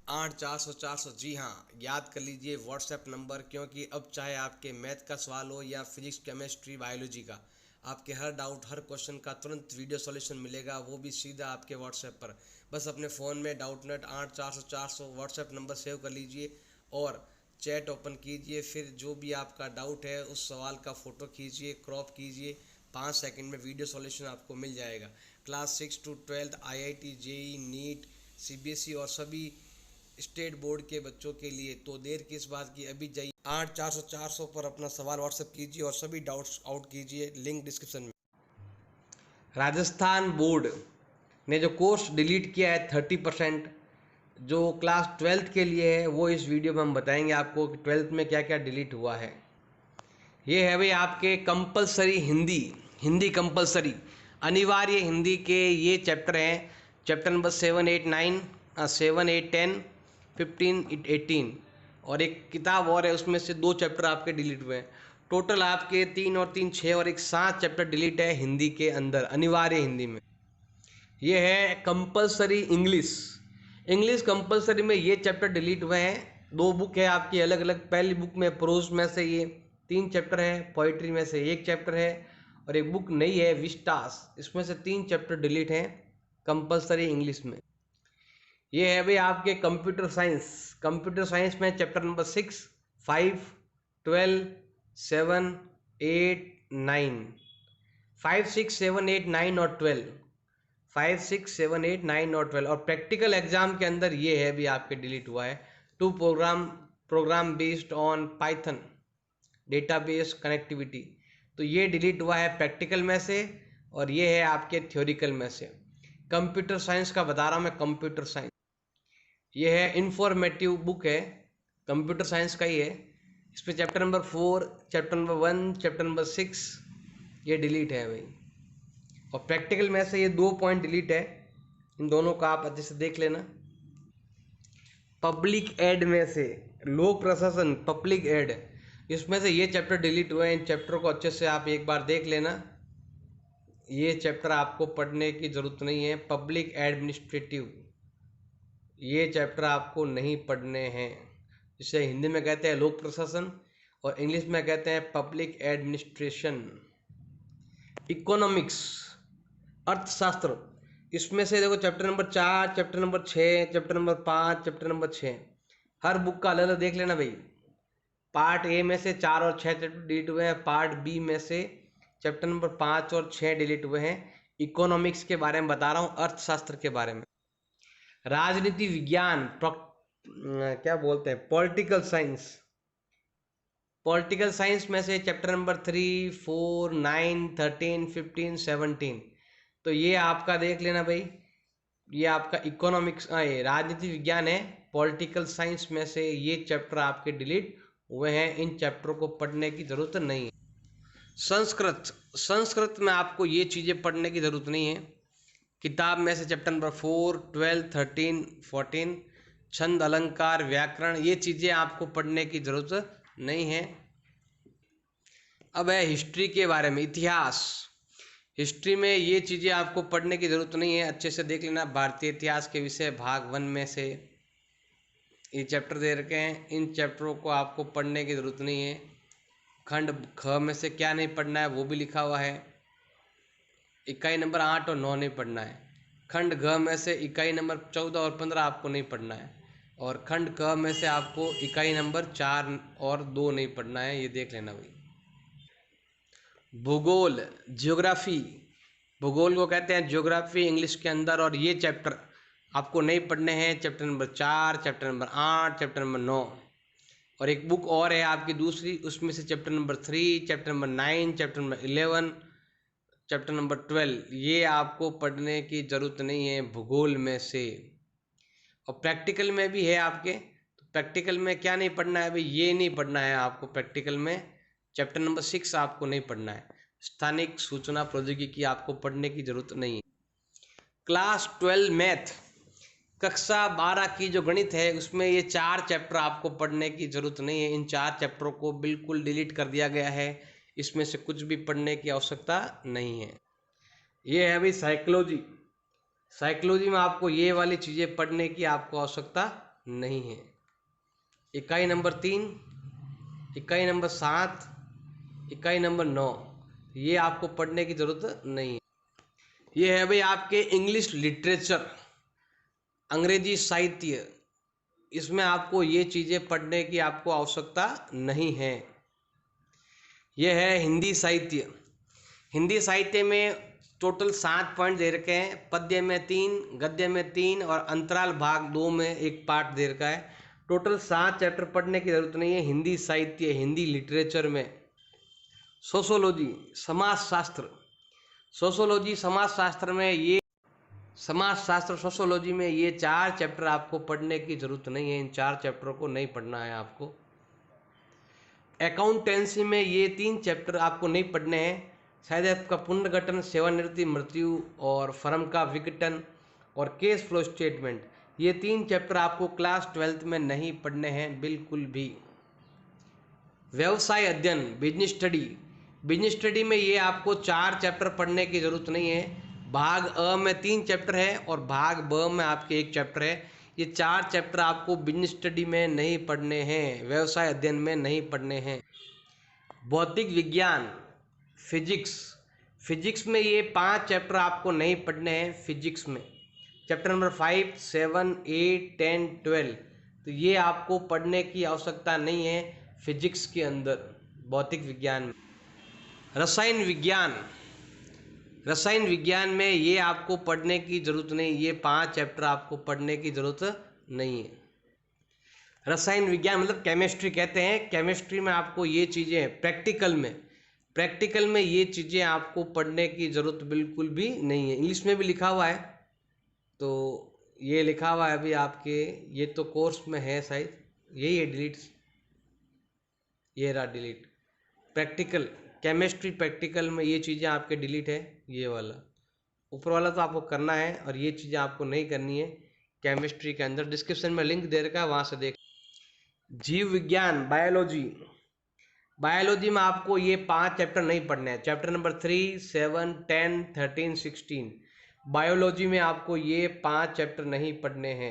8 400 400। जी हाँ, याद कर लीजिए व्हाट्सएप नंबर, क्योंकि अब चाहे आपके मैथ का सवाल हो या फिजिक्स केमिस्ट्री बायोलॉजी का, आपके हर डाउट हर क्वेश्चन का तुरंत वीडियो सॉल्यूशन मिलेगा, वो भी सीधा आपके व्हाट्सएप पर। बस अपने फ़ोन में डाउटनेट 8 400 400 व्हाट्सएप नंबर सेव कर लीजिए और चैट ओपन कीजिए। फिर जो भी आपका डाउट है उस सवाल का फ़ोटो खींचिए, क्रॉप कीजिए, 5 सेकंड में वीडियो सॉल्यूशन आपको मिल जाएगा। Class 6 to 12 IIT JEE NEET CBSE और सभी स्टेट बोर्ड के बच्चों के लिए। तो देर किस बात की, अभी जाइए 8 400 400 पर अपना सवाल व्हाट्सएप कीजिए और सभी डाउट्स आउट कीजिए, लिंक डिस्क्रिप्शन में। राजस्थान बोर्ड ने जो कोर्स डिलीट किया है 30%, जो क्लास 12th के लिए है, वो इस वीडियो में हम बताएंगे आपको कि 12th में क्या क्या डिलीट हुआ है। ये है भाई आपके कंपलसरी हिंदी, हिंदी कंपलसरी अनिवार्य हिंदी के ये चैप्टर हैं। चैप्टर नंबर 7 8 9 7 8 10 15 18 और एक किताब और है, उसमें से 2 चैप्टर आपके डिलीट हुए हैं। टोटल आपके 3 और 3 6 और एक 7 चैप्टर डिलीट है हिंदी के अंदर, अनिवार्य हिंदी में। ये है कंपलसरी इंग्लिश, इंग्लिश कंपलसरी में ये चैप्टर डिलीट हुए हैं। 2 बुक है आपकी अलग अलग। पहली बुक में प्रोज में से ये 3 चैप्टर है, पोइट्री में से 1 चैप्टर है और एक बुक नई है विस्टास, इसमें से 3 चैप्टर डिलीट हैं कंपलसरी इंग्लिश में। ये है भाई आपके कंप्यूटर साइंस, कंप्यूटर साइंस में चैप्टर नंबर 6 5 12 7 8 9 5 6 7 8 9 और 12 5 6 7 8 9 और 12। और प्रैक्टिकल एग्जाम के अंदर ये है भी आपके डिलीट हुआ है। 2 program based on Python database connectivity, तो ये डिलीट हुआ है प्रैक्टिकल में से और ये है आपके थ्योरिकल में से। कंप्यूटर साइंस का बता रहा हूँ मैं, कंप्यूटर साइंस ये है इंफॉर्मेटिव बुक है, कंप्यूटर साइंस का ही है। इसमें chapter number 4 chapter number 1 chapter number 6 ये डिलीट है भाई। और प्रैक्टिकल में से ये 2 पॉइंट डिलीट है, इन दोनों का आप अच्छे से देख लेना। पब्लिक एड में से लोक प्रशासन, पब्लिक एड, इसमें से ये चैप्टर डिलीट हुए हैं। इन चैप्टर को अच्छे से आप एक बार देख लेना, ये चैप्टर आपको पढ़ने की ज़रूरत नहीं है। पब्लिक एडमिनिस्ट्रेटिव, ये चैप्टर आपको नहीं पढ़ने हैं। इसे हिंदी में कहते हैं लोक प्रशासन और इंग्लिश में कहते हैं पब्लिक एडमिनिस्ट्रेशन। इकोनॉमिक्स, अर्थशास्त्र, इसमें से देखो chapter number 4 chapter number 6 chapter number 5 chapter number 6, हर बुक का अलग अलग देख लेना भाई। पार्ट ए में से 4 और 6 चैप्टर डिलीट हुए हैं, पार्ट बी में से चैप्टर नंबर 5 और 6 डिलीट हुए हैं। इकोनॉमिक्स के बारे में बता रहा हूँ, अर्थशास्त्र के बारे में। राजनीति विज्ञान, क्या बोलते हैं, पॉलिटिकल साइंस, पॉलिटिकल साइंस में से चैप्टर नंबर 3 4 9 13 15 17, तो ये आपका देख लेना भाई। ये आपका इकोनॉमिक्स राजनीति विज्ञान है, पॉलिटिकल साइंस में से ये चैप्टर आपके डिलीट हुए हैं। इन चैप्टरों को पढ़ने की ज़रूरत नहीं है। संस्कृत, संस्कृत में आपको ये चीज़ें पढ़ने की ज़रूरत नहीं है। किताब में से चैप्टर नंबर 4 12 13 14, छंद अलंकार व्याकरण, ये चीज़ें आपको पढ़ने की ज़रूरत नहीं है। अब है हिस्ट्री के बारे में, इतिहास। हिस्ट्री में ये चीज़ें आपको पढ़ने की ज़रूरत नहीं है, अच्छे से देख लेना। भारतीय इतिहास के विषय भाग 1 में से ये चैप्टर दे रखे हैं, इन चैप्टरों को आपको पढ़ने की ज़रूरत नहीं है। खंड ख में से क्या नहीं पढ़ना है वो भी लिखा हुआ है। इकाई नंबर 8 और 9 नहीं पढ़ना है। खंड घ में से इकाई नंबर 14 और 15 आपको नहीं पढ़ना है। और खंड क में से आपको इकाई नंबर 4 और 2 नहीं पढ़ना है, ये देख लेना भाई। भूगोल, ज्योग्राफी, भूगोल को कहते हैं ज्योग्राफी इंग्लिश के अंदर, और ये चैप्टर आपको नहीं पढ़ने हैं। Chapter number 4 chapter number 8 chapter number 9 और एक बुक और है आपकी दूसरी, उसमें से chapter number 3 chapter number 9 chapter number 11 chapter number 12, ये आपको पढ़ने की ज़रूरत नहीं है भूगोल में से। और प्रैक्टिकल में भी है आपके, तो प्रैक्टिकल में क्या नहीं पढ़ना है भाई, ये नहीं पढ़ना है आपको प्रैक्टिकल में। चैप्टर नंबर 6 आपको नहीं पढ़ना है। स्थानिक सूचना प्रौद्योगिकी आपको पढ़ने की ज़रूरत नहीं है। क्लास 12 मैथ, कक्षा 12 की जो गणित है उसमें ये 4 चैप्टर आपको पढ़ने की ज़रूरत नहीं है। इन 4 चैप्टरों को बिल्कुल डिलीट कर दिया गया है, इसमें से कुछ भी पढ़ने की आवश्यकता नहीं है। ये है भाई साइकोलॉजी, साइकोलॉजी में आपको ये वाली चीज़ें पढ़ने की आपको आवश्यकता नहीं है। इकाई नंबर 3, इकाई नंबर 7, इकाई नंबर 9 ये आपको पढ़ने की ज़रूरत नहीं है। ये है भाई आपके इंग्लिश लिटरेचर, अंग्रेजी साहित्य, इसमें आपको ये चीज़ें पढ़ने की आपको आवश्यकता नहीं है। यह है हिंदी साहित्य। हिंदी साहित्य में टोटल 7 पॉइंट दे रखे हैं। पद्य में 3, गद्य में 3 और अंतराल भाग 2 में एक पार्ट दे रखा है। टोटल 7 चैप्टर पढ़ने की ज़रूरत नहीं है हिंदी साहित्य, हिंदी लिटरेचर में। सोशोलॉजी, समाजशास्त्र, सोशोलॉजी समाजशास्त्र में ये समाजशास्त्र सोशोलॉजी में ये 4 चैप्टर आपको पढ़ने की ज़रूरत नहीं है। इन 4 चैप्टरों को नहीं पढ़ना है आपको। अकाउंटेंसी में ये 3 चैप्टर आपको नहीं पढ़ने हैं। शायद आपका पुनर्गठन, सेवानिवृत्ति, मृत्यु और फर्म का विघटन और केस फ्लो स्टेटमेंट, ये 3 चैप्टर आपको क्लास 12th में नहीं पढ़ने हैं बिल्कुल भी। व्यवसाय अध्ययन, बिजनेस स्टडी, बिजनेस स्टडी में ये आपको 4 चैप्टर पढ़ने की ज़रूरत नहीं है। भाग अ में 3 चैप्टर है और भाग ब में आपके 1 चैप्टर है। ये 4 चैप्टर आपको बिजनेस स्टडी में नहीं पढ़ने हैं, व्यवसाय अध्ययन में नहीं पढ़ने हैं। भौतिक विज्ञान, फिजिक्स, फिजिक्स में ये 5 चैप्टर आपको नहीं पढ़ने हैं। फिजिक्स में चैप्टर नंबर 5, 7, 8, 10, 12 तो ये आपको पढ़ने की आवश्यकता नहीं है फिजिक्स के अंदर, भौतिक विज्ञान में। रसायन विज्ञान, रसायन विज्ञान में ये आपको पढ़ने की ज़रूरत नहीं, ये 5 चैप्टर आपको पढ़ने की ज़रूरत नहीं है। रसायन विज्ञान मतलब केमिस्ट्री कहते हैं। केमिस्ट्री में आपको ये चीज़ें प्रैक्टिकल में ये चीज़ें आपको पढ़ने की ज़रूरत बिल्कुल भी नहीं है। इंग्लिश में भी लिखा हुआ है, तो ये लिखा हुआ है अभी आपके, ये तो कोर्स में है शायद, यही है डिलीट, ये रहा डिलीट। प्रैक्टिकल, केमिस्ट्री प्रैक्टिकल में ये चीज़ें आपके डिलीट है। ये वाला ऊपर वाला तो आपको करना है और ये चीज़ें आपको नहीं करनी है। केमिस्ट्री के अंदर डिस्क्रिप्शन में लिंक दे रखा है, वहाँ से देख। जीव विज्ञान, बायोलॉजी, बायोलॉजी में आपको ये 5 चैप्टर नहीं पढ़ने हैं। चैप्टर नंबर 3, 7, 10, 13, 16 बायोलॉजी में आपको ये 5 चैप्टर नहीं पढ़ने हैं।